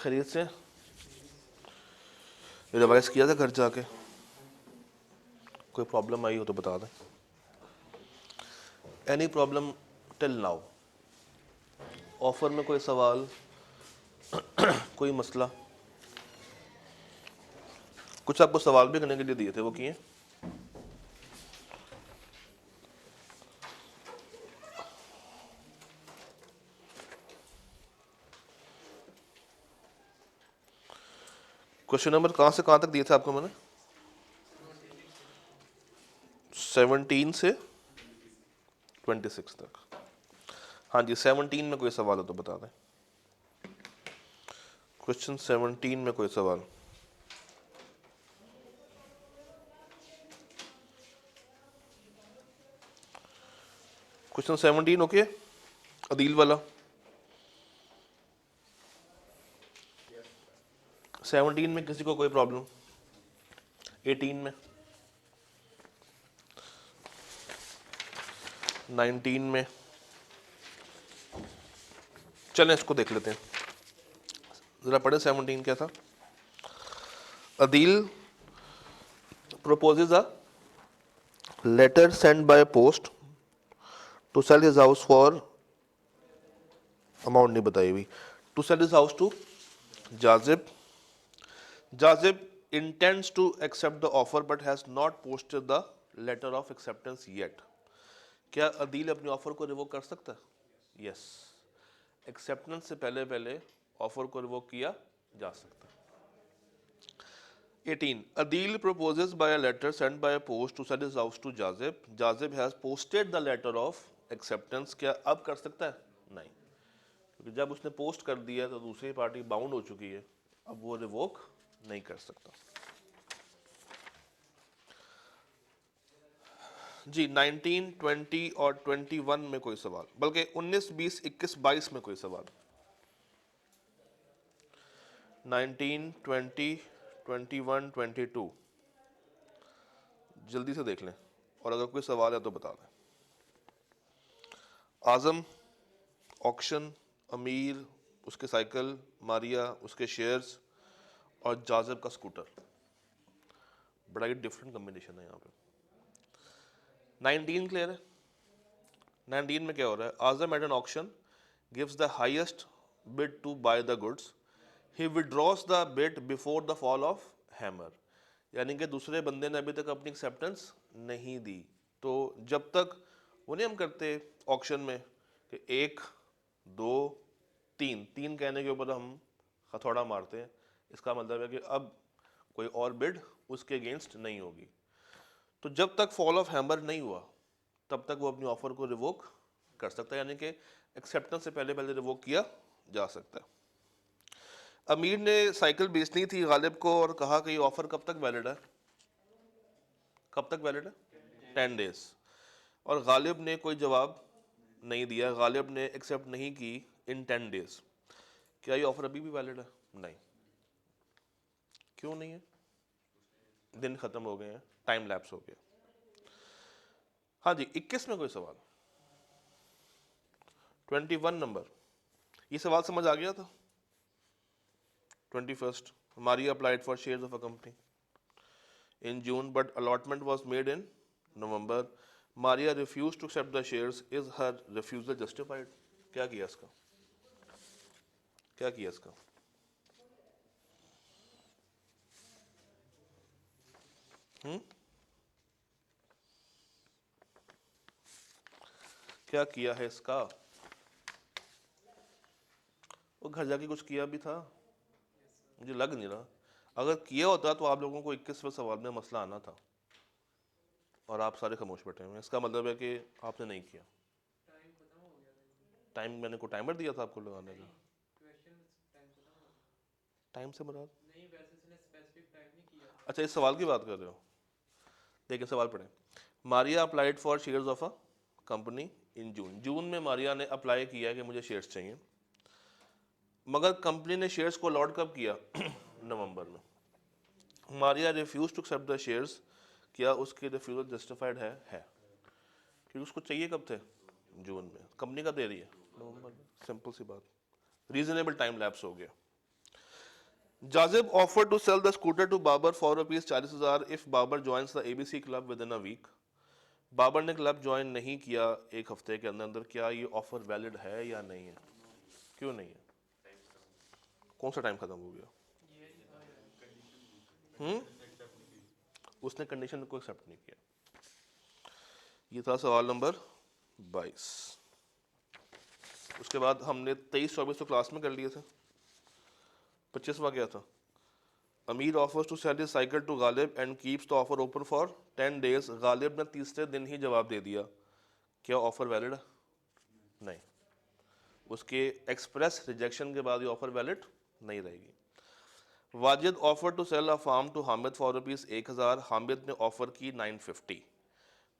खरीद से रिवाइज किया था घर जाके? कोई प्रॉब्लम आई हो तो बता दें। Any problem till now? Offer में कोई सवाल, कोई मसला? कुछ आपको सवाल भी करने के लिए दिए थे, वो किए? क्वेश्चन नंबर कहाँ से कहाँ तक दिए थे आपको मैंने? 17 से 26 तक। हाँ जी, 17 में कोई सवाल हो तो बता दें। क्वेश्चन 17 में कोई सवाल? क्वेश्चन 17 ओके, अदील वाला। 17 में किसी को कोई प्रॉब्लम? 18 में, 19 में? चलें इसको देख लेते हैं जरा, पढ़े 17 क्या था। Adeel proposes a letter sent by post to sell his house for, amount नहीं बताई हुई, to sell his house to Jazib. Jazib intends to accept the offer but has not posted the letter of acceptance yet। क्या अदील अपने offer को revoke कर सकता है? Yes, acceptance से पहले पहले ऑफर को रिवोक किया जा सकता है। 18. Adil proposes by a letter sent by a post to sell his house to Jazib. Jazib has posted the letter of acceptance। क्या अब कर सकता है? नहीं, क्योंकि जब उसने पोस्ट कर दिया तो दूसरी पार्टी बाउंड हो चुकी है, अब वो रिवोक नहीं कर सकता। जी 19, 20 और 21 में कोई सवाल? बल्कि 19, 20, 21, 22 में कोई सवाल? 19, 20, 21, 22 जल्दी से देख लें, और अगर कोई सवाल है तो बता दें। आजम, ऑक्शन, अमीर, उसके साइकिल, मारिया, उसके शेयर्स, और जाजिब का स्कूटर। बड़ा ही डिफरेंट कॉम्बिनेशन है यहाँ पे। 19 क्लियर है? 19 में क्या हो रहा है? Azam at an auction gives the highest bid to buy the goods. He withdraws the bid before the fall of hammer. यानी कि दूसरे बंदे ने अभी तक अपनी एक्सेप्टेंस नहीं दी, तो जब तक वो नहीं हम करते ऑक्शन में कि 1, 2, 3, 3 कहने के ऊपर हम हथौड़ा मारते हैं, इसका मतलब है कि अब कोई और बिड उसके अगेंस्ट नहीं होगी। तो जब तक फॉल ऑफ हैमर नहीं हुआ तब तक वो अपनी ऑफर को रिवोक कर सकता है, यानी कि एक्सेप्टेंस से पहले पहले रिवोक किया जा सकता है। अमीर ने साइकिल बेचनी थी गालिब को और कहा कि ये ऑफर कब तक वैलिड है? कब तक वैलिड है? 10 डेज। और गालिब ने कोई जवाब नहीं दिया, गालिब ने एक्सेप्ट नहीं की इन 10 डेज। क्या ये ऑफर अभी भी वैलिड है? नहीं। क्यों नहीं है? दिन खत्म हो गए हैं, टाइम लैप्स हो गया। हाँ जी, 21 में कोई सवाल? 21 नंबर, ये सवाल समझ आ गया था? 21, Maria applied for shares of a company in June but allotment was made in November. Maria refused to accept the shares. Is her refusal justified? क्या किया इसका? क्या किया इसका? क्या किया है इसका? वो घर जाके कुछ किया भी था? मुझे लग नहीं रहा। अगर किया होता तो आप लोगों को 21वें सवाल में मसला आना था, और आप सारे खामोश बैठे हुए हैं। इसका मतलब है कि आपने नहीं किया। टाइम मैंने को टाइमर दिया था आपको लगाने का। टाइम से मुराद? अच्छा, इस सवाल की बात कर रहे हो? देखिए सवाल पढ़ें। Maria applied for shares of a company in June. June में मारिया ने अप्लाई किया कि मुझे शेयर्स चाहिए, मगर कंपनी ने शेयर्स को अलॉट कब किया? नवंबर में। Maria refuse to accept the shares. क्या उसकी रिफ्यूजल जस्टिफाइड है? क्योंकि उसको चाहिए कब थे? जून में। कंपनी का दे रही है नवंबर में। सिंपल सी बात, रीजनेबल टाइम लैप्स हो गया। Jazib offered to sell the scooter to Babar for rupees 40,000 if Babar joins the ABC club within a week. Babar ने क्लब ज्वाइन नहीं किया एक हफ्ते के अंदर अंदर, क्या ये ऑफर वैलिड है या नहीं है? क्यों नहीं है? कौन सा टाइम खत्म हो गया? उसने कंडीशन को एक्सेप्ट नहीं किया। ये था सवाल नंबर 22। उसके बाद हमने 23-24 तो क्लास में कर लिए थे। 25वां क्या था? Amir offers to sell his cycle to Ghalib and keeps the offer open for 10 days. Ghalib ने तीसरे दिन ही जवाब दे दिया, क्या ऑफर वैलिड है? नहीं। उसके एक्सप्रेस रिजेक्शन के बाद ये ऑफर वैलिड नहीं रहेगी। Wajid offer to sell a farm to Hamid for rupees 1000। Hamid ने ऑफर की 950।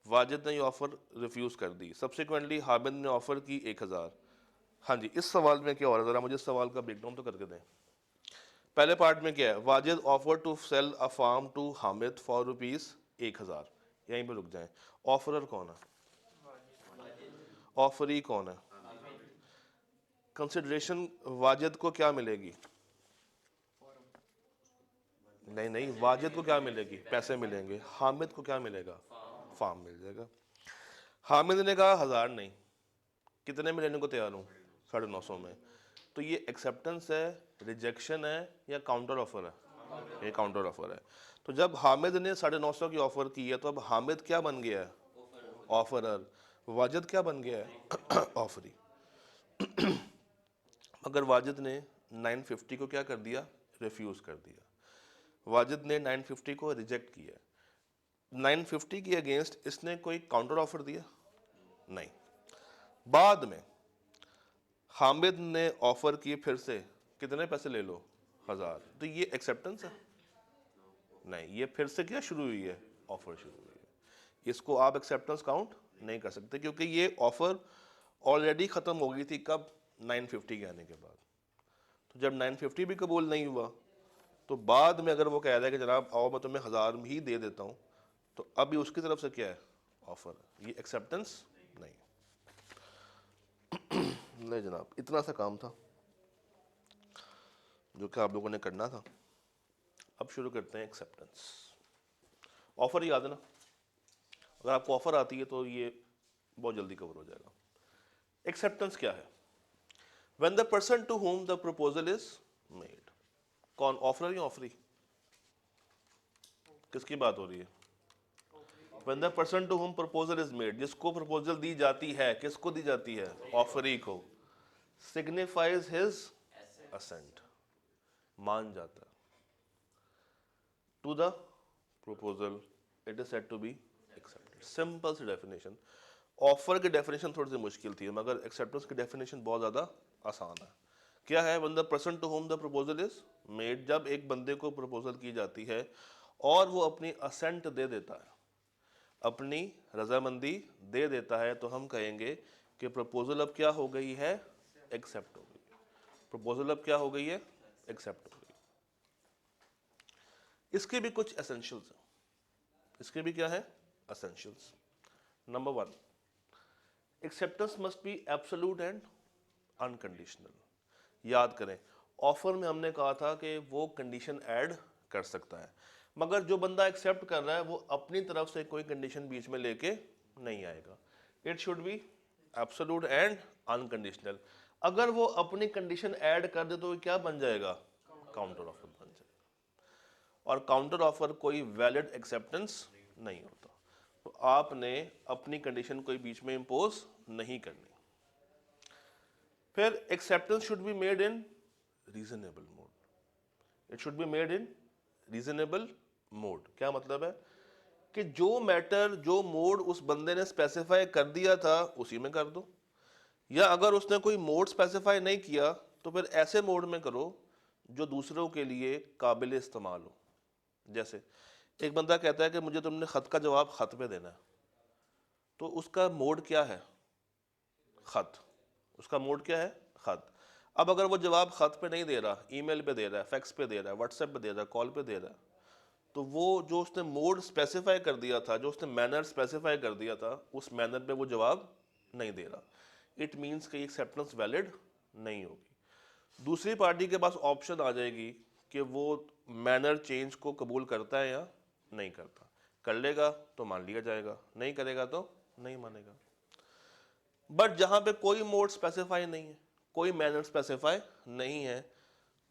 वाजिद ने ये ऑफर रिफ्यूज कर दी। सब्सिक्वेंटली हामिद ने ऑफर की 1000। हाँ जी, इस सवाल में क्या हो रहा है, जरा मुझे इस सवाल का ब्रेकडाउन तो करके दें। पहले पार्ट में क्या है? Wajid offer to sell a farm to Hamid for rupees 1000। यहीं पे रुक जाएं। ऑफरर कौन है? ऑफरी कौन है? कंसिडरेशन वाजिद को क्या मिलेगी? नहीं नहीं, वाजिद को क्या मिलेगी? पैसे मिलेंगे। हामिद को क्या मिलेगा? फार्म मिल जाएगा। हामिद ने कहा 1000 नहीं, कितने में लेने को तैयार हूँ? 950 में। तो ये एक्सेप्टेंस है, रिजेक्शन है, या काउंटर ऑफर है? ये काउंटर ऑफर है। तो जब हामिद ने 950 की ऑफर की है तो अब हामिद क्या बन गया है? ऑफरर। वाजिद क्या बन गया है? ऑफरी। मगर वाजिद ने 950 को क्या कर दिया? रिफ्यूज कर दिया। वाजिद ने 950 को रिजेक्ट किया। 950 के अगेंस्ट इसने कोई काउंटर ऑफर दिया? नहीं। बाद में हामिद ने ऑफर की फिर से, कितने पैसे ले लो? 1000। तो ये एक्सेप्टेंस है? नहीं, ये फिर से क्या शुरू हुई है? ऑफर शुरू हुई है। इसको आप एक्सेप्टेंस काउंट नहीं कर सकते क्योंकि ये ऑफर ऑलरेडी खत्म हो गई थी। कब? 950 के आने के बाद। तो जब 950 भी कबूल नहीं हुआ तो बाद में अगर वो कह रहा है कि जनाब आओ मैं तुम्हें 1000 ही दे देता हूँ, तो अभी उसकी तरफ से क्या है? ऑफर। ये एक्सेप्टेंस नहीं। नहीं जनाब, इतना सा काम था जो कि आप लोगों ने करना था। अब शुरू करते हैं एक्सेप्टेंस। ऑफर याद है ना? अगर आपको ऑफर आती है तो ये बहुत जल्दी कवर हो जाएगा। एक्सेप्टेंस क्या है? When the person to whom the proposal is made. कौन? ऑफर या ऑफरी? किसकी बात हो रही है? When the person to whom proposal is made, जिसको प्रपोजल दी जाती है, किसको दी जाती है? ऑफरी को। signifies his assent, मान जाता है। to the proposal it is said to be accepted। Simple सी डेफिनेशन। ऑफर की डेफिनेशन थोड़ी सी मुश्किल थी मगर एक्सेप्टेंस की डेफिनेशन बहुत ज़्यादा आसान है। क्या है? when the person to whom the proposal is made, जब एक बंदे को प्रपोजल की जाती है और वो अपनी असेंट दे देता है, अपनी रजामंदी दे देता है, तो हम कहेंगे कि प्रपोजल अब क्या हो गई है? एक्सेप्ट हो गई। प्रपोजल अब क्या हो गई है? एक्सेप्ट हो गई। इसके भी कुछ एसेंशियल्स हैं। इसके भी क्या है? Essentials. Number 1, acceptance must be absolute and unconditional. याद करें, ऑफर में हमने कहा था कि वो कंडीशन ऐड कर सकता है, मगर जो बंदा एक्सेप्ट कर रहा है वो अपनी तरफ से कोई कंडीशन बीच में लेके नहीं आएगा। It should be absolute and unconditional. अगर वो अपनी कंडीशन ऐड कर दे तो वो क्या बन जाएगा? काउंटर ऑफर बन जाएगा। और काउंटर ऑफर कोई वैलिड एक्सेप्टेंस नहीं होता। तो आपने अपनी कंडीशन कोई बीच में इंपोज नहीं करनी। फिर acceptance should be made in reasonable mode. It should be made in reasonable mode. क्या मतलब है? कि जो मैटर, जो मोड उस बंदे ने स्पेसिफाई कर दिया था उसी में कर दो, या अगर उसने कोई मोड स्पेसिफाई नहीं किया तो फिर ऐसे मोड में करो जो दूसरों के लिए काबिल इस्तेमाल हो। जैसे एक बंदा कहता है कि मुझे तुमने खत का जवाब खत पे देना है, तो उसका मोड क्या है? खत। उसका मोड क्या है? खत। अब अगर वो जवाब खत पे नहीं दे रहा, ईमेल पे दे रहा है, फैक्स पे दे रहा है, व्हाट्सएप पे दे रहा है, कॉल पे दे रहा है, तो वो जो उसने मोड स्पेसिफाई कर दिया था, जो उसने मैनर स्पेसिफाई कर दिया था, उस मैनर पे वो जवाब नहीं दे रहा। इट मीन्स कि एक्सेप्टेंस वैलिड नहीं होगी। दूसरी पार्टी के पास ऑप्शन आ जाएगी कि वो मैनर चेंज को कबूल करता है या नहीं करता। कर लेगा तो मान लिया जाएगा, नहीं करेगा तो नहीं मानेगा। बट जहाँ पे कोई मोड स्पेसिफाई नहीं है, कोई मैनर स्पेसिफाई नहीं है,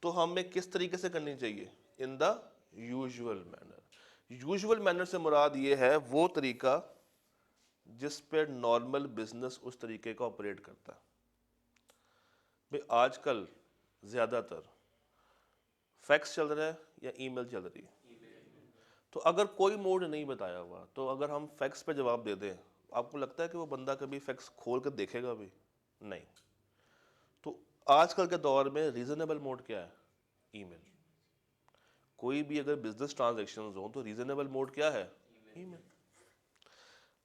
तो हमें किस तरीके से करनी चाहिए? In the usual manner. Usual manner से मुराद ये है वो तरीका जिस पे नॉर्मल बिजनेस उस तरीके का ऑपरेट करता है। भाई आजकल ज़्यादातर फैक्स चल रहा है या ईमेल चल रही है? तो अगर कोई मोड नहीं बताया हुआ, तो अगर हम फैक्स पे जवाब दे दें, आपको लगता है कि वो बंदा कभी फैक्स खोल कर देखेगा भी? नहीं। तो आजकल के दौर में रीजनेबल मोड क्या है? ईमेल। कोई भी अगर बिजनेस ट्रांजेक्शन हो तो रीजनेबल मोड क्या है? ईमेल।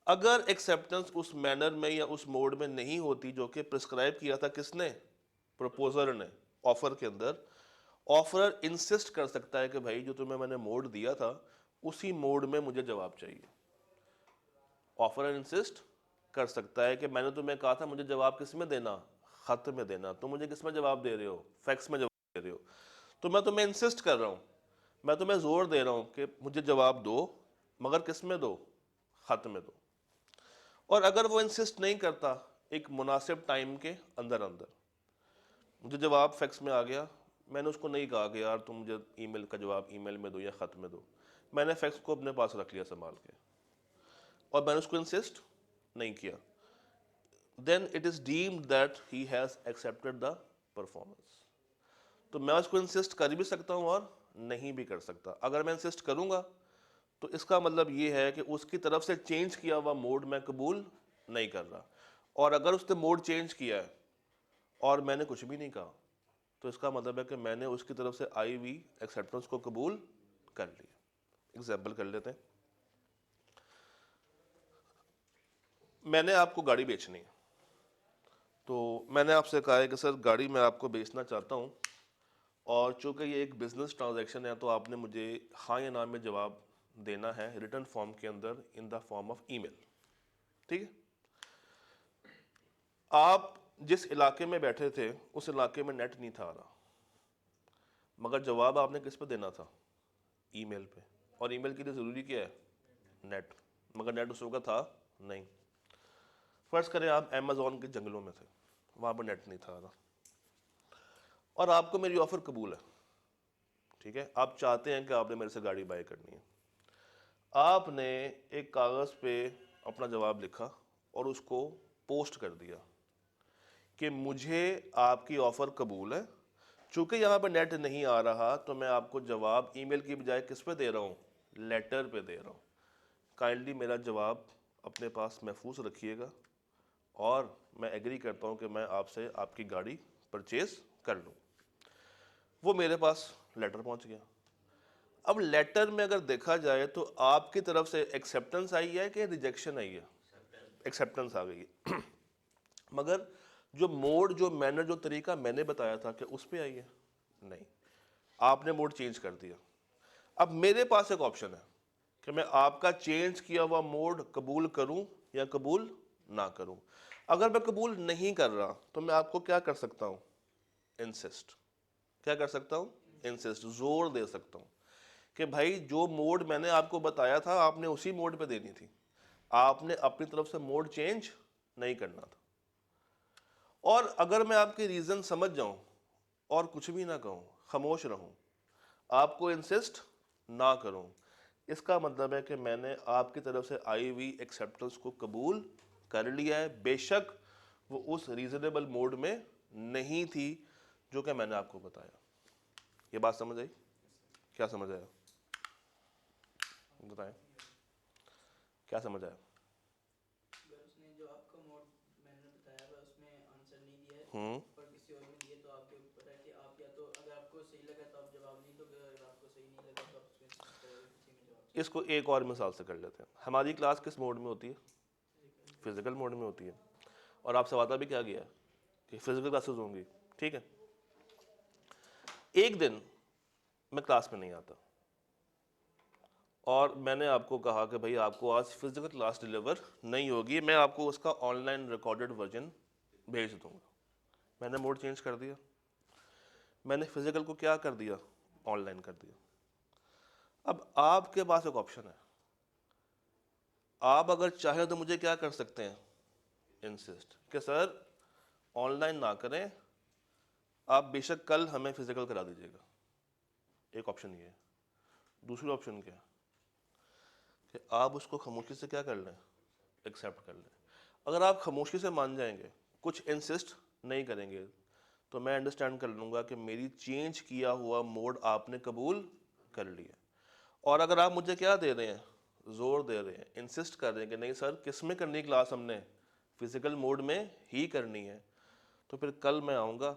अगर एक्सेप्टेंस उस मैनर में या उस मोड में नहीं होती जो कि प्रिस्क्राइब किया था किसने? प्रपोजर ने ऑफर के अंदर। ऑफरर इंसिस्ट कर सकता है कि भाई जो तुम्हें मैंने मोड दिया था उसी मोड में मुझे जवाब चाहिए। ऑफरर इंसिस्ट कर सकता है कि मैंने तुम्हें कहा था मुझे जवाब किस में देना? खत में देना। तो मुझे किस में जवाब दे रहे हो? फैक्स में जवाब दे रहे हो। तो मैं तुम्हें इंसिस्ट कर रहा हूँ, मैं तुम्हें जोर दे रहा हूँ कि मुझे जवाब दो, मगर किस में दो? खत में दो। और अगर वो इंसिस्ट नहीं करता एक मुनासिब टाइम के अंदर अंदर, मुझे जवाब फैक्स में आ गया, मैंने उसको नहीं कहा कि यार तुम मुझे ईमेल का जवाब ईमेल में दो या ख़त में दो, मैंने फैक्स को अपने पास रख लिया संभाल के और मैंने उसको इंसिस्ट नहीं किया, then it is deemed that he has accepted the performance. तो मैं उसको इंसिस्ट कर भी सकता हूँ और नहीं भी कर सकता। अगर मैं इंसिस्ट करूँगा तो इसका मतलब ये है कि उसकी तरफ से चेंज किया हुआ मोड मैं कबूल नहीं कर रहा। और अगर उसने मोड चेंज किया है और मैंने कुछ भी नहीं कहा, तो इसका मतलब है कि मैंने उसकी तरफ से आई हुई एक्सेप्टेंस को कबूल कर लिया। एग्जाम्पल कर लेते हैं। मैंने आपको गाड़ी बेचनी है, तो मैंने आपसे कहा है कि सर गाड़ी मैं आपको बेचना चाहता हूँ, और चूंकि ये एक बिजनेस ट्रांजैक्शन है तो आपने मुझे हाँ या ना में जवाब देना है रिटर्न फॉर्म के अंदर in the form of email. ठीक है। आप जिस इलाके में बैठे थे उस इलाके में नेट नहीं था आ रहा, मगर जवाब आपने किस पे देना था? ईमेल पे। और ईमेल के लिए ज़रूरी क्या है? नेट। मगर नेट उस वक्त था नहीं। फर्ज करें आप अमेज़ॉन के जंगलों में थे, वहाँ पर नेट नहीं था आ रहा, और आपको मेरी ऑफ़र कबूल है। ठीक है, आप चाहते हैं कि आपने मेरे से गाड़ी बाय करनी है। आपने एक कागज़ पे अपना जवाब लिखा और उसको पोस्ट कर दिया कि मुझे आपकी ऑफ़र कबूल है, चूंकि यहाँ पर नेट नहीं आ रहा तो मैं आपको जवाब ईमेल की बजाय किस पे दे रहा हूँ? लेटर पे दे रहा हूँ। काइंडली मेरा जवाब अपने पास महफूज रखिएगा और मैं एग्री करता हूँ कि मैं आपसे आपकी गाड़ी परचेज कर लूँ। वो मेरे पास लेटर पहुँच गया। अब लेटर में अगर देखा जाए तो आपकी तरफ से एक्सेप्टेंस आई है कि रिजेक्शन आई है? एक्सेप्टेंस आ गई है। मगर जो मोड, जो मैनर, जो तरीका मैंने बताया था कि उस पर आई है? नहीं, आपने मोड चेंज कर दिया। अब मेरे पास एक ऑप्शन है कि मैं आपका चेंज किया हुआ मोड कबूल करूं या कबूल ना करूं। अगर मैं कबूल नहीं कर रहा तो मैं आपको क्या कर सकता हूं? इंसिस्ट। क्या कर सकता हूं? इंसिस्ट, जोर दे सकता हूं कि भाई जो मोड मैंने आपको बताया था आपने उसी मोड पे देनी थी, आपने अपनी तरफ से मोड चेंज नहीं करना था। और अगर मैं आपके रीज़न समझ जाऊं और कुछ भी ना कहूं, खामोश रहूं, आपको इंसिस्ट ना करूं, इसका मतलब है कि मैंने आपकी तरफ से आई हुई एक्सेप्टेंस को कबूल कर लिया है, बेशक वो उस रीजनेबल मोड में नहीं थी जो कि मैंने आपको बताया। ये बात समझ आई? क्या समझ आया? बताएं, क्या समझ आया? अगर उसने जो आपका मोड मैंने बताया है उसमें आंसर नहीं दिया है और किसी और में दिए तो आपके ऊपर है कि आप या तो अगर आपको सही लगा तो आप जवाब नहीं दोगे, अगर आपको सही नहीं लगा तो आप उसको इंसिस्ट करोगे किसी में जवाब चाहिए। इसको एक और मिसाल से कर लेते हैं। हमारी क्लास किस मोड में होती है? फिजिकल मोड में होती है। और आपसे वादा भी क्या गया कि फिजिकल क्लासेस होंगी। ठीक है। एक दिन मैं क्लास में नहीं आता और मैंने आपको कहा कि भाई आपको आज फिजिकल क्लास डिलीवर नहीं होगी, मैं आपको उसका ऑनलाइन रिकॉर्डेड वर्जन भेज दूंगा। मैंने मोड चेंज कर दिया, मैंने फिजिकल को क्या कर दिया? ऑनलाइन कर दिया। अब आपके पास एक ऑप्शन है, आप अगर चाहें तो मुझे क्या कर सकते हैं, इंसिस्ट कि सर ऑनलाइन ना करें, आप बेशक कल हमें फिजिकल करा दीजिएगा। एक ऑप्शन ये है। दूसरी ऑप्शन क्या है कि आप उसको खामोशी से क्या कर लें, एक्सेप्ट कर लें। अगर आप खामोशी से मान जाएंगे, कुछ इंसिस्ट नहीं करेंगे, तो मैं अंडरस्टैंड कर लूँगा कि मेरी चेंज किया हुआ मोड आपने कबूल कर लिया। और अगर आप मुझे क्या दे रहे हैं, जोर दे रहे हैं, इंसिस्ट कर रहे हैं कि नहीं सर किस में करनी क्लास, हमने फिजिकल मोड में ही करनी है, तो फिर कल मैं आऊँगा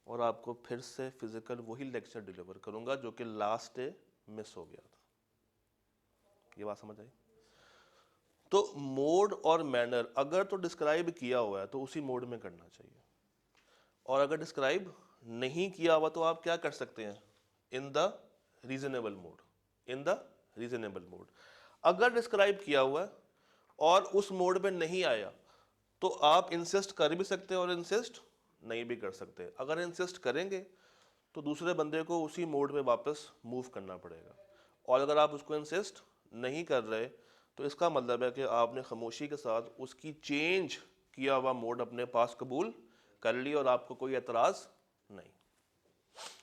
और आपको फिर से फिजिकल वही लेक्चर डिलीवर करूँगा जो कि लास्ट डे मिस हो गया था। ये बात समझ आई? तो मोड और मैनर अगर तो डिस्क्राइब किया हुआ है तो उसी मोड में करना चाहिए, और अगर डिस्क्राइब नहीं किया हुआ तो आप क्या कर सकते हैं, in the reasonable mode, in the reasonable mode. अगर डिस्क्राइब किया हुआ है और उस मोड पे नहीं आया तो आप इंसिस्ट कर भी सकते हैं और इंसिस्ट नहीं भी कर सकते। अगर इंसिस्ट करेंगे तो दूसरे बंदे को उसी मोड में वापस मूव करना पड़ेगा, और अगर आप उसको इंसिस्ट नहीं कर रहे तो इसका मतलब है कि आपने खामोशी के साथ उसकी चेंज किया हुआ मोड अपने पास कबूल कर लिया और आपको कोई एतराज़ नहीं।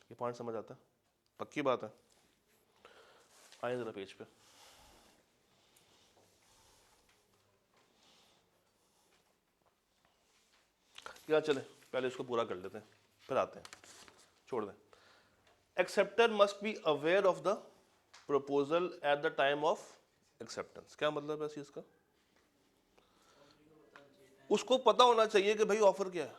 ये पॉइंट समझ आता है? पक्की बात है? आए जरा पेज पे। या चले पहले इसको पूरा कर लेते हैं फिर आते हैं, छोड़ दें। Acceptor must be aware of the proposal at the time of acceptance. क्या मतलब है इस चीज़ का? उसको पता होना चाहिए कि भाई ऑफर क्या है,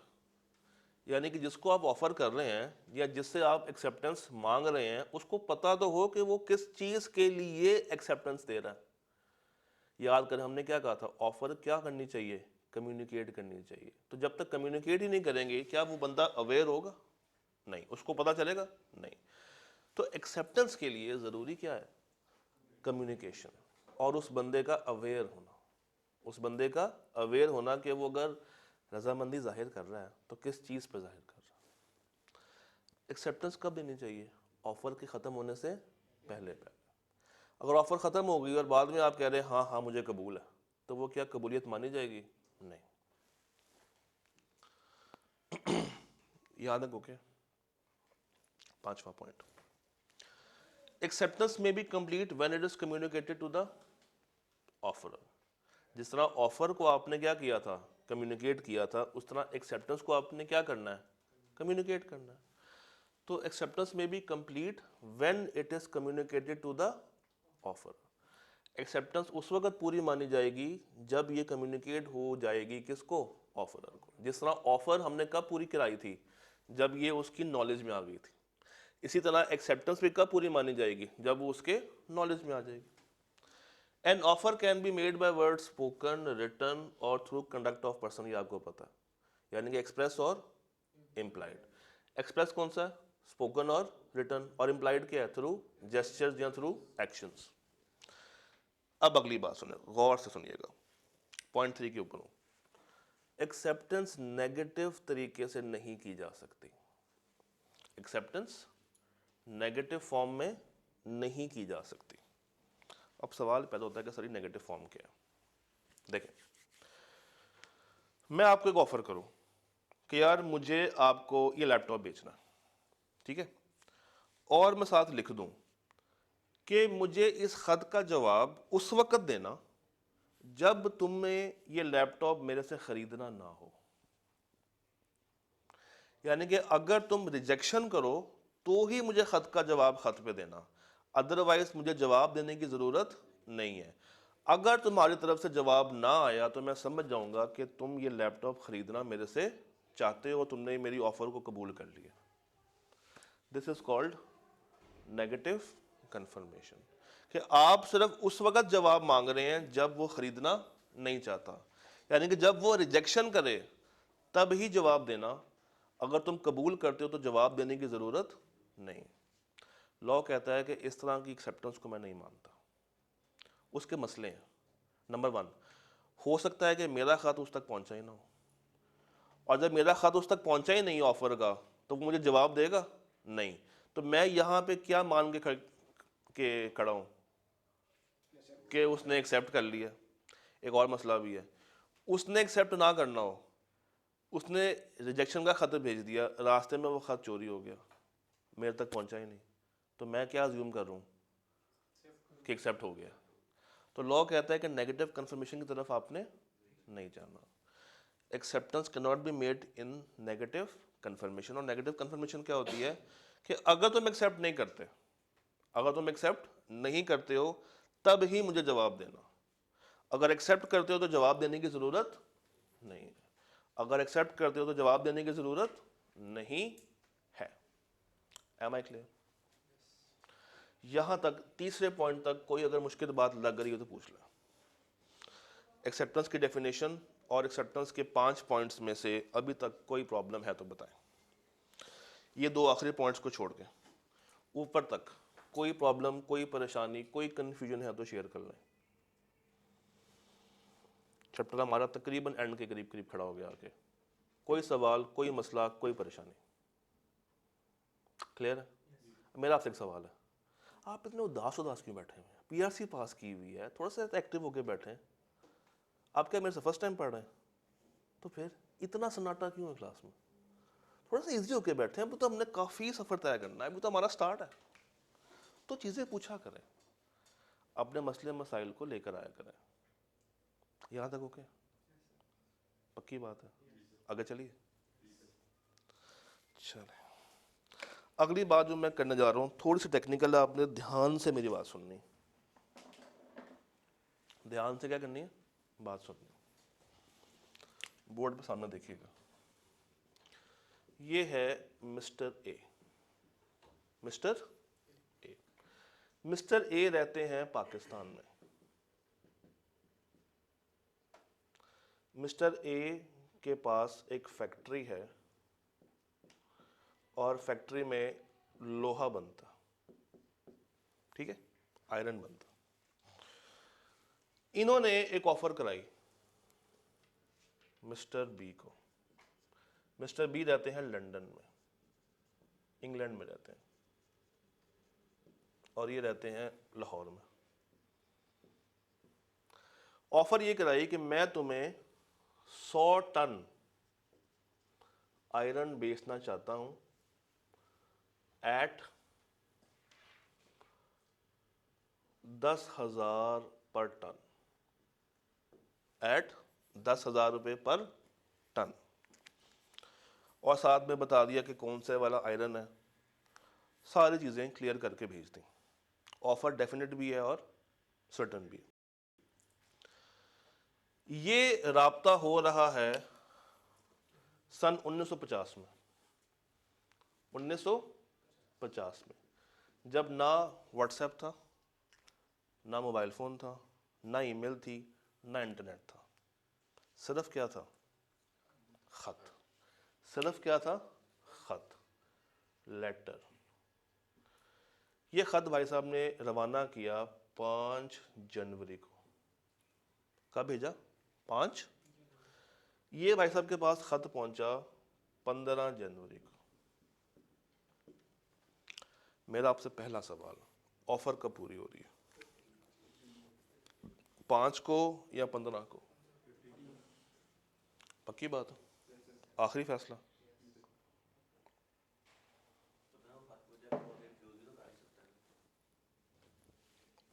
यानी कि जिसको आप ऑफर कर रहे हैं या जिससे आप एक्सेप्टेंस मांग रहे हैं उसको पता तो हो कि वो किस चीज़ के लिए एक्सेप्टेंस दे रहा है। याद करें हमने क्या कहा था, ऑफर क्या करनी चाहिए, कम्युनिकेट करनी चाहिए। तो जब तक कम्युनिकेट ही नहीं करेंगे क्या वो बंदा अवेयर होगा? नहीं। उसको पता चलेगा? नहीं। तो एक्सेप्टेंस के लिए ज़रूरी क्या है, कम्युनिकेशन, और उस बंदे का अवेयर होना, उस बंदे का अवेयर होना कि वो अगर रजामंदी जाहिर कर रहा है तो किस चीज़ पर जाहिर कर रहा है। एक्सेप्टेंस कब देनी चाहिए, ऑफर के ख़त्म होने से पहले पहले। अगर ऑफर ख़त्म हो गई और बाद में आप कह रहे हैं हाँ हाँ मुझे कबूल है, तो वो क्या कबूलियत मानी जाएगी? नहीं। याद है ओके? पांचवा point, acceptance may be complete when it is communicated to the offerer. जिस तरह ऑफर को आपने क्या किया था, कम्युनिकेट किया था, उस तरह एक्सेप्टेंस को आपने क्या करना है, कम्युनिकेट करना है। तो acceptance may be complete when it is communicated to the offer. Acceptance उस वक्त पूरी मानी जाएगी जब ये कम्युनिकेट हो जाएगी किसको, ऑफरर को। जिस तरह ऑफर हमने कब पूरी कराई थी, जब ये उसकी नॉलेज में आ गई थी। इसी तरह एक्सेप्टेंस भी कब पूरी मानी जाएगी, जब वो उसके नॉलेज में आ जाएगी। An offer can be made by word spoken, written और थ्रू कंडक्ट ऑफ पर्सन। ये आपको पता है, यानी कि एक्सप्रेस और इम्प्लाइड। एक्सप्रेस कौन सा है, स्पोकन और रिटन, और इम्प्लाइड क्या है, थ्रू जेस्चर्स या थ्रू एक्शंस। अब अगली बात सुने, गौर से सुनिएगा, पॉइंट 3 के ऊपर हूं। एक्सेप्टेंस नेगेटिव तरीके से नहीं की जा सकती। एक्सेप्टेंस नेगेटिव फॉर्म में नहीं की जा सकती। अब सवाल पैदा होता है कि सर नेगेटिव फॉर्म क्या है। देखें, मैं आपको एक ऑफर करूं कि यार मुझे आपको ये लैपटॉप बेचना है, ठीक है, और मैं साथ लिख दूं कि मुझे इस खत का जवाब उस वक्त देना जब तुम्हें ये लैपटॉप मेरे से खरीदना ना हो। यानी कि अगर तुम रिजेक्शन करो तो ही मुझे खत का जवाब खत पे देना, अदरवाइज मुझे जवाब देने की ज़रूरत नहीं है। अगर तुम्हारी तरफ से जवाब ना आया तो मैं समझ जाऊंगा कि तुम ये लैपटॉप खरीदना मेरे से चाहते हो, तुमने मेरी ऑफर को कबूल कर लिया। This is called negative confirmation, कि आप सिर्फ उस वक्त जवाब मांग रहे हैं जब वो खरीदना नहीं चाहता, यानी कि जब वो रिजेक्शन करे तब ही जवाब देना। अगर तुम कबूल करते हो तो जवाब देने की ज़रूरत नहीं। लॉ कहता है कि इस तरह की एक्सेप्टेंस को मैं नहीं मानता। उसके मसले हैं। नंबर 1, हो सकता है कि मेरा ख़त उस तक पहुंचा ही ना हो, और जब मेरा ख़त उस तक पहुंचा ही नहीं ऑफर का तो वो मुझे जवाब देगा नहीं, तो मैं यहाँ पे क्या मान के खड़ा हूँ कि उसने एक्सेप्ट कर लिया। एक और मसला भी है, उसने एक्सेप्ट ना करना हो, उसने रिजेक्शन का ख़त भेज दिया, रास्ते में वो ख़त चोरी हो गया, मेरे तक पहुंचा ही नहीं, तो मैं क्या अज्यूम कर रहा हूँ कि एक्सेप्ट हो गया। तो लॉ कहता है कि नेगेटिव कंफर्मेशन की तरफ आपने नहीं जाना। Acceptance can not be made in negative confirmation. और नेगेटिव कंफर्मेशन क्या होती है कि अगर तुम एक्सेप्ट नहीं करते, अगर तुम एक्सेप्ट नहीं करते हो तब ही मुझे जवाब देना, अगर एक्सेप्ट करते हो तो जवाब देने की ज़रूरत नहीं है, अगर एक्सेप्ट करते हो तो जवाब देने की ज़रूरत नहीं है। Am I clear? यहाँ तक तीसरे पॉइंट तक कोई अगर मुश्किल बात लग रही हो तो पूछ लें। एक्सेप्टेंस की डेफिनेशन और एक्सेप्टेंस के 5 पॉइंट्स में से अभी तक कोई प्रॉब्लम है तो बताएं। ये 2 आखिरी पॉइंट्स को छोड़ के ऊपर तक कोई प्रॉब्लम, कोई परेशानी, कोई कंफ्यूजन है तो शेयर कर लें। चैप्टर हमारा तकरीबन एंड के करीब करीब खड़ा हो गया आके। कोई सवाल, कोई मसला, कोई परेशानी? क्लियर है? मेरा आपसे एक सवाल है, आप इतने उदास उदास क्यों बैठे हुए हैं? पीआरसी पास की हुई है, थोड़ा सा एक्टिव होकर बैठे हैं। आप क्या मेरे से फर्स्ट टाइम पढ़ रहे हैं? तो फिर इतना सन्नाटा क्यों है क्लास में? थोड़ा सा इजी होकर बैठे हैं, अभी तो हमने काफ़ी सफ़र तय करना है, अभी तो हमारा स्टार्ट है, तो चीज़ें पूछा करें, अपने मसले मसाइल को लेकर आया करें। यहाँ तक ओके? पक्की बात है? आगे चलिए। चले, अगली बात जो मैं करने जा रहा हूँ थोड़ी सी टेक्निकल है, आपने ध्यान से मेरी बात सुननी। ध्यान से क्या करनी है? बात सुननी। बोर्ड पे सामने देखिएगा, ये है mister A. Mister A, mister A रहते हैं पाकिस्तान में। मिस्टर ए के पास एक फैक्ट्री है और फैक्ट्री में लोहा बनता, ठीक है, आयरन बनता। इन्होंने एक ऑफर कराई मिस्टर बी को। मिस्टर बी रहते हैं लंदन में, इंग्लैंड में रहते हैं, और ये रहते हैं लाहौर में। ऑफर ये कराई कि मैं तुम्हें 100 टन आयरन बेचना चाहता हूं एट 10,000 पर टन, एट 10,000 रुपये पर टन। और साथ में बता दिया कि कौन से वाला आयरन है, सारी चीज़ें क्लियर करके भेज दी। ऑफर डेफिनेट भी है और सर्टन भी है। ये राब्ता हो रहा है सन 1950 में, 1950 में, जब ना व्हाट्सएप था, ना मोबाइल फ़ोन था, ना ईमेल थी, ना इंटरनेट था। सिर्फ क्या था? ख़त। सिर्फ क्या था? ख़त, लेटर। ये ख़त भाई साहब ने रवाना किया 5 जनवरी को। कब भेजा? 5। ये भाई साहब के पास ख़त पहुंचा 15 जनवरी को। मेरा आपसे पहला सवाल, ऑफर कब पूरी हो रही है? 5 को या 15 को? पक्की बात है? आखिरी फैसला?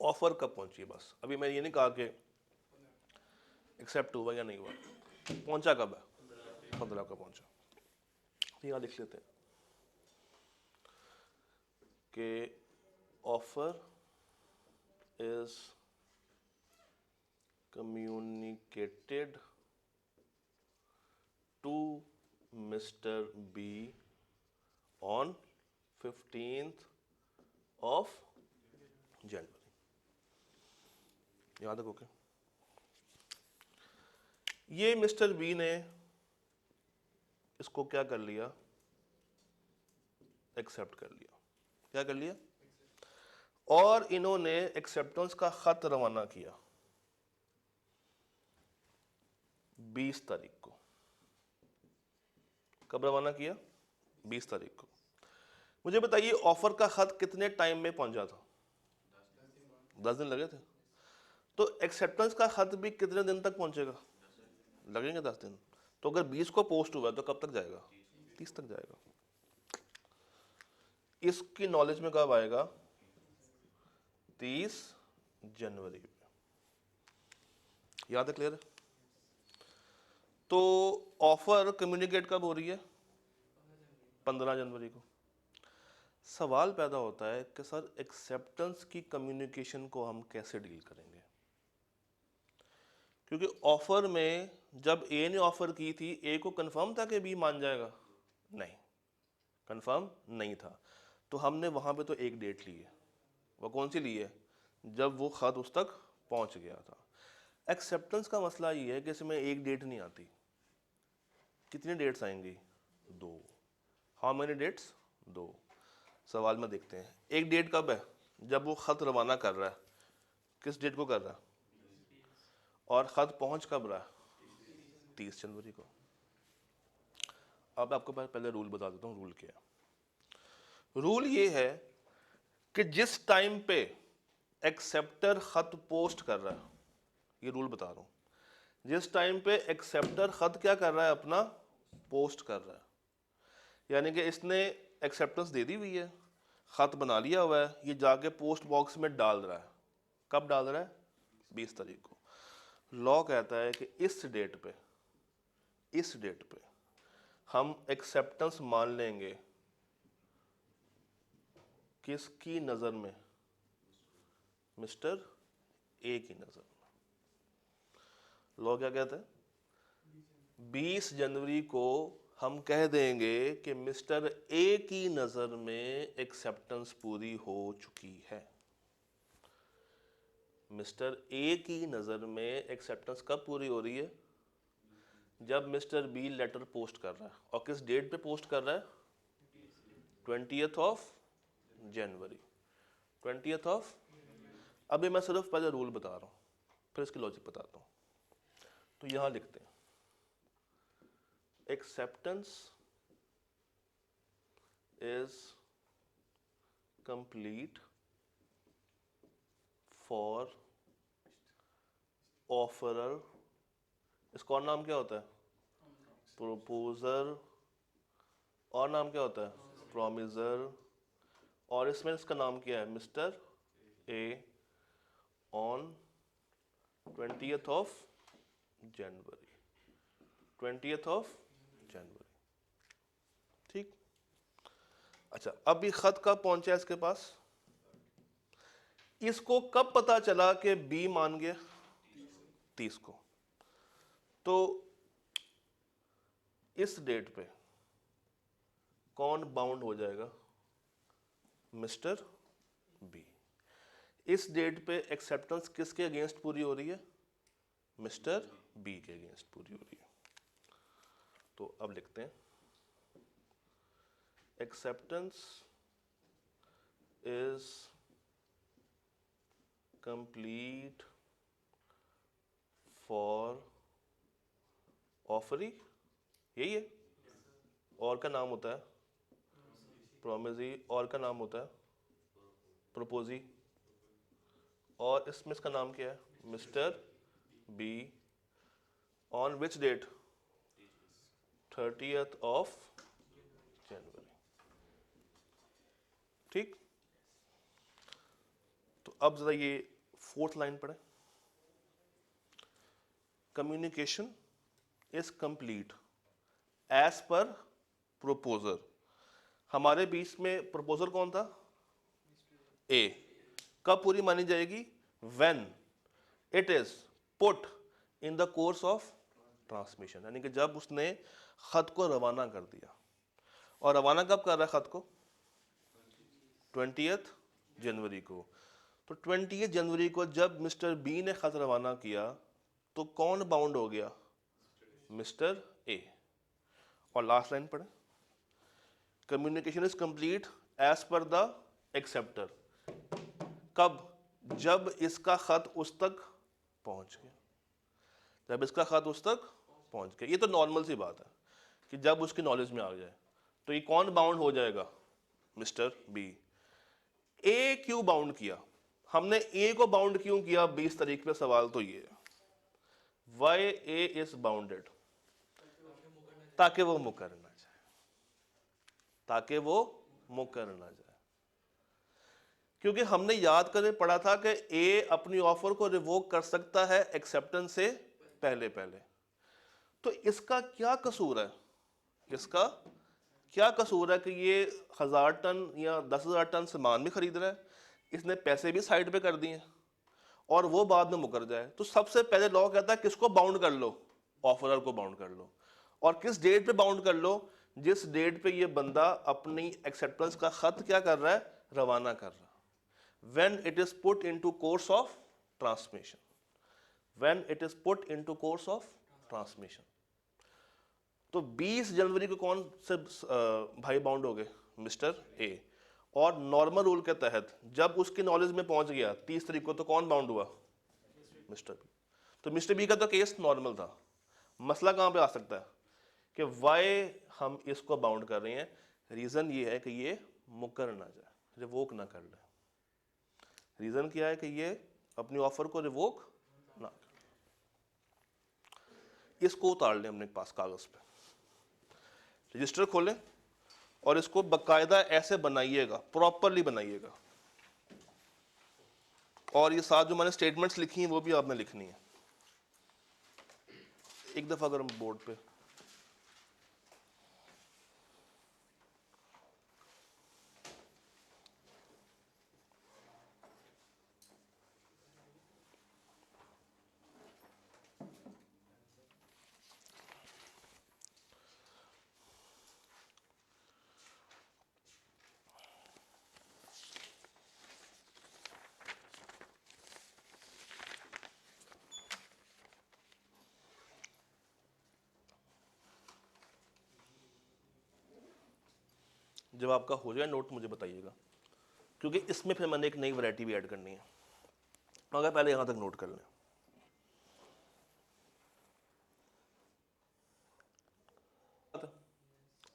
ऑफर कब पहुंची है बस। अभी मैं ये नहीं कहा कि एक्सेप्ट हुआ या नहीं हुआ, पहुंचा कब है? 15 का पहुंचा। यहाँ लिख लेते हैं कि offer is communicated to Mr. B on 15th of January। याद है ओके? ये मिस्टर बी ने इसको क्या कर लिया? एक्सेप्ट कर लिया। क्या कर लिया? और इन्होंने एक्सेप्टेंस का खत रवाना किया 20 तारीख को। कब रवाना किया? 20 तारीख को। मुझे बताइए ऑफर का खत कितने टाइम में पहुंचा था? 10 दिन लगे थे। तो एक्सेप्टेंस का खत भी कितने दिन तक पहुंचेगा? लगेंगे 10 दिन। तो अगर 20 को पोस्ट हुआ तो कब तक जाएगा? 30 तक जाएगा। इसकी नॉलेज में कब आएगा? 30 जनवरी में। याद है? क्लियर है? तो ऑफर कम्युनिकेट कब हो रही है? 15 जनवरी को। सवाल पैदा होता है कि सर एक्सेप्टेंस की कम्युनिकेशन को हम कैसे डील करेंगे, क्योंकि ऑफर में जब ए ने ऑफर की थी, ए को कंफर्म था कि बी मान जाएगा? नहीं, कंफर्म नहीं था। तो हमने वहां पे तो एक डेट ली है। वो कौन सी ली है? जब वो खत उस तक पहुंच गया था। एक्सेप्टेंस का मसला ये है कि इसमें एक डेट नहीं आती। कितनी डेट्स आएंगी? 2। How many dates? 2। सवाल में देखते हैं। एक डेट कब है? जब वो खत रवाना कर रहा है। किस डेट को कर रहा है? और खत पहुंच कब रहा है? 30 जनवरी को। अब आपको पहले रूल बता देता हूँ। रूल क्या है? रूल ये है कि जिस टाइम पे एक्सेप्टर खत पोस्ट कर रहा है, ये रूल बता रहा हूँ, जिस टाइम पे एक्सेप्टर खत क्या कर रहा है? अपना पोस्ट कर रहा है। यानी कि इसने एक्सेप्टेंस दे दी हुई है, खत बना लिया हुआ है, ये जाके पोस्ट बॉक्स में डाल रहा है। कब डाल रहा है? 20 तारीख को। लॉ कहता है कि इस डेट पे हम एक्सेप्टेंस मान लेंगे किसकी नजर में? मिस्टर ए की नजर में। लॉ क्या कहता है? 20 जनवरी को हम कह देंगे कि मिस्टर ए की नजर में एक्सेप्टेंस पूरी हो चुकी है। मिस्टर ए की नजर में एक्सेप्टेंस कब पूरी हो रही है? जब मिस्टर बी लेटर पोस्ट कर रहा है। और किस डेट पे पोस्ट कर रहा है? 20th of January. 20th of. अभी मैं सिर्फ पहले रूल बता रहा हूँ, फिर इसकी लॉजिक बताता हूँ। तो यहां लिखते हैं acceptance is complete for offeror. इसका और नाम क्या होता है? प्रोपोजर। और नाम क्या होता है? प्रॉमिजर। और इसमें इसका नाम क्या है? Mister A on 20th of January. 20th of January. ठीक। अच्छा, अब ये खत कब पहुंचा इसके पास? इसको कब पता चला कि बी मान गया? 30 को। तो इस डेट पे कौन बाउंड हो जाएगा? Mister B. इस डेट पे एक्सेप्टेंस किसके अगेंस्ट पूरी हो रही है? मिस्टर बी के अगेंस्ट पूरी हो रही है। तो अब लिखते हैं acceptance is complete for offeree. यही है। और का नाम होता है प्रोमिजी। और का नाम होता है प्रोपोजी। और इसमें इसका नाम क्या है? Mister B. On which date? 30th of January. ठीक। तो अब जरा ये 4th लाइन पढ़े। कम्युनिकेशन इज कंप्लीट एज पर प्रोपोजर। हमारे बीच में प्रोपोजर कौन था? ए। कब पूरी मानी जाएगी? When it is put in the course of transmission. यानी कि जब उसने खत को रवाना कर दिया। और रवाना कब कर रहा है खत को? 20th जनवरी को। तो 20th जनवरी को जब मिस्टर बी ने खत रवाना किया तो कौन बाउंड हो गया? Mister A. और लास्ट लाइन पढ़े। Communication is complete as per the acceptor. कब? जब इसका खत उस तक पहुंच गया। जब इसका खत उस तक पहुंच गया। ये तो नॉर्मल सी बात है कि जब उसकी नॉलेज में आ जाए। तो ये कौन बाउंड हो जाएगा? Mister B. ए क्यों बाउंड किया? हमने ए को बाउंड क्यों किया 20 तारीख पे? सवाल तो ये है, वाई ए इज बाउंडेड? ताकि वो मुकर ना जाए, ताकि वो मुकर ना जाए। क्योंकि हमने याद करके पढ़ा था कि ए अपनी ऑफर को रिवोक कर सकता है एक्सेप्टेंस से पहले पहले। तो इसका क्या कसूर है? इसका क्या कसूर है कि ये 1000 टन या 10,000 टन सामान भी खरीद रहा है, इसने पैसे भी साइड पे कर दिए और वो बाद में मुकर जाए? तो सबसे पहले लॉ कहता है किसको बाउंड कर लो? ऑफरर को बाउंड कर लो। और किस डेट पे बाउंड कर लो? जिस डेट पे ये बंदा अपनी एक्सेप्टेंस का खत क्या कर रहा है? रवाना कर रहा है। when it is put into course of transmission, when it is put into course of transmission। तो 20 जनवरी को कौन से भाई बाउंड हो गए? Mister A. और नॉर्मल रूल के तहत जब उसकी नॉलेज में पहुंच गया 30 तारीख को, तो कौन बाउंड हुआ? Mister B. तो मिस्टर बी का तो केस नॉर्मल था। मसला कहां पे आ सकता है कि वाई हम इसको बाउंड कर रहे हैं? रीजन ये है कि ये मुकर ना जाए, रिवोक ना कर ले। रीजन क्या है कि ये अपनी ऑफर को रिवोक ना करे। इसको उतार लें अपने पास कागज पे, रजिस्टर खोलें और इसको बकायदा ऐसे बनाइएगा, प्रॉपरली बनाइएगा। और ये साथ जो मैंने स्टेटमेंट्स लिखी हैं वो भी आपने लिखनी है। एक दफा अगर हम बोर्ड पे जब आपका हो जाए नोट मुझे बताइएगा, क्योंकि इसमें फिर मैंने एक नई वैरायटी भी ऐड करनी है। मगर पहले यहां तक नोट कर लें।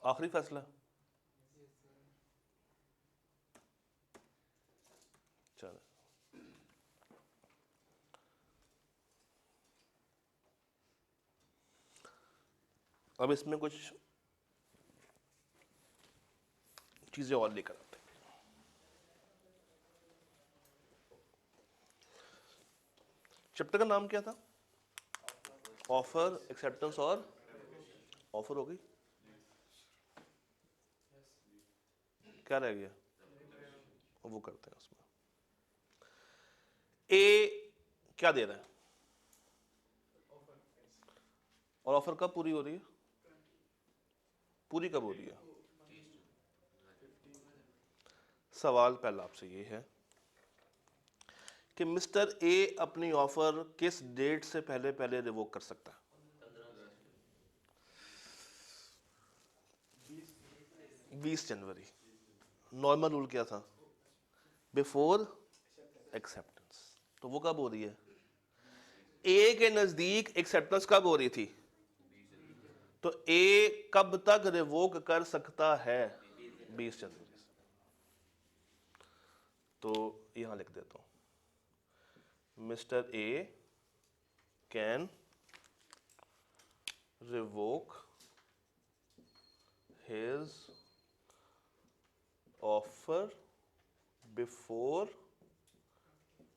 आखिरी फैसला चलो। अब इसमें कुछ चीजें और लेकर आते हैं। चैप्टर का नाम क्या था? ऑफर, एक्सेप्टेंस और ऑफर हो गई। क्या रह गया? वो करते हैं उसमें। ए क्या दे रहा है? और ऑफर कब पूरी हो रही है? पूरी कब हो रही है? सवाल पहला आपसे ये है कि मिस्टर ए अपनी ऑफर किस डेट से पहले पहले रिवोक कर सकता है? 20 जनवरी। नॉर्मल रूल क्या था? Before acceptance. तो वो कब हो रही है? ए के नजदीक एक्सेप्टेंस कब हो रही थी? तो ए कब तक रिवोक कर सकता है? 20 जनवरी से। तो यहां लिख देता हूं, mister A can revoke his offer before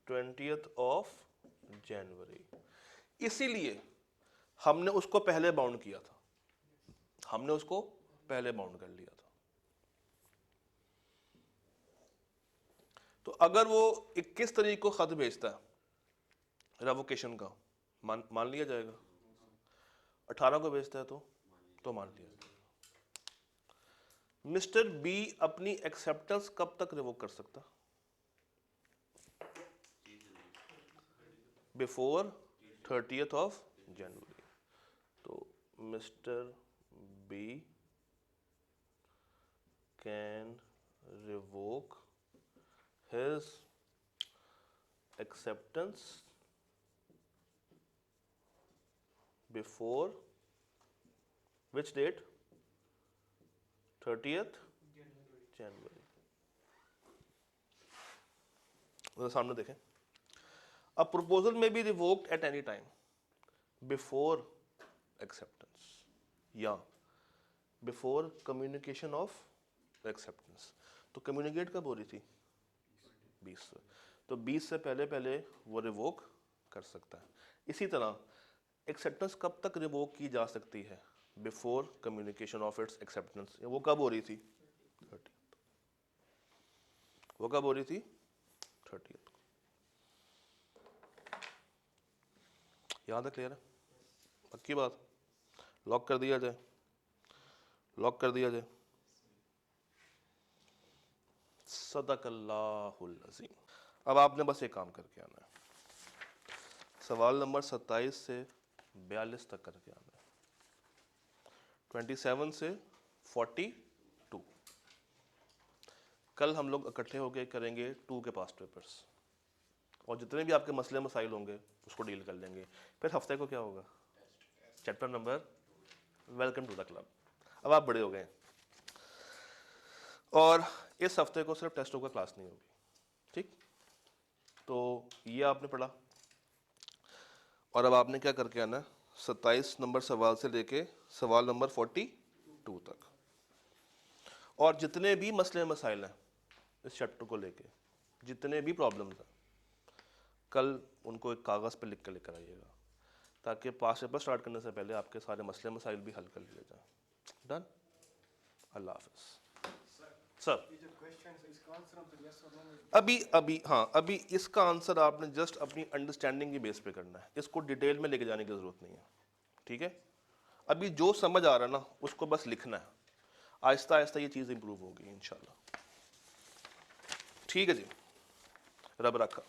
20th of January। इसीलिए हमने उसको पहले बाउंड किया था, हमने उसको पहले बाउंड कर लिया था। तो अगर वो 21 तारीख को खत भेजता है रेवोकेशन का, मान लिया जाएगा। 18 को भेजता है तो मान लिया जाएगा। मिस्टर बी अपनी एक्सेप्टेंस कब तक रिवोक कर सकता? Before 30th of January. तो mister B can revoke his acceptance before which date? 30th January। मेरे सामने देखें, a proposal may be revoked at any time before acceptance या बिफोर कम्युनिकेशन ऑफ एक्सेप्टेंस। तो कम्युनिकेट कब हो रही थी? 20 से। तो 20 से पहले पहले वो रिवोक कर सकता है। इसी तरह एक्सेप्टेंस कब तक रिवोक की जा सकती है? Before communication of its acceptance. वो कब हो रही थी? 30। वो कब हो रही थी? 30। यहाँ तक क्लियर है? पक्की बात? लॉक कर दिया जाए, लॉक कर दिया जाए। सदकल्लाहुल अज़ीम। अब आपने बस एक काम करके आना है, सवाल नंबर 27 से 42 तक करके आना है, 27 से 42। कल हम लोग इकट्ठे होकर करेंगे 2 के पास्ट पेपर्स, और जितने भी आपके मसले मसाइल होंगे उसको डील कर लेंगे। फिर हफ्ते को क्या होगा? Chapter number, welcome to the club. अब आप बड़े हो गए और इस हफ्ते को सिर्फ टेस्टों का क्लास नहीं होगी, ठीक? तो ये आपने पढ़ा, और अब आपने क्या करके आना है, 27 नंबर सवाल से लेके सवाल नंबर 42 तक, और जितने भी मसले मसाइल हैं इस चैप्टर को लेके, जितने भी प्रॉब्लम्स हैं, कल उनको एक कागज़ पे लिख कर लेकर आइएगा, ताकि पास पेपर स्टार्ट करने से पहले आपके सारे मसले मसाइल भी हल कर लिए जाएं। डन? अल्लाह हाफिज़। सर अभी इसका आंसर आपने जस्ट अपनी अंडरस्टैंडिंग की बेस पे करना है, इसको डिटेल में लेके जाने की ज़रूरत नहीं है, ठीक है? अभी जो समझ आ रहा है ना उसको बस लिखना है, आहिस्ता आहिस्ता ये चीज़ इंप्रूव होगी इंशाल्लाह। ठीक है जी, रब रखा।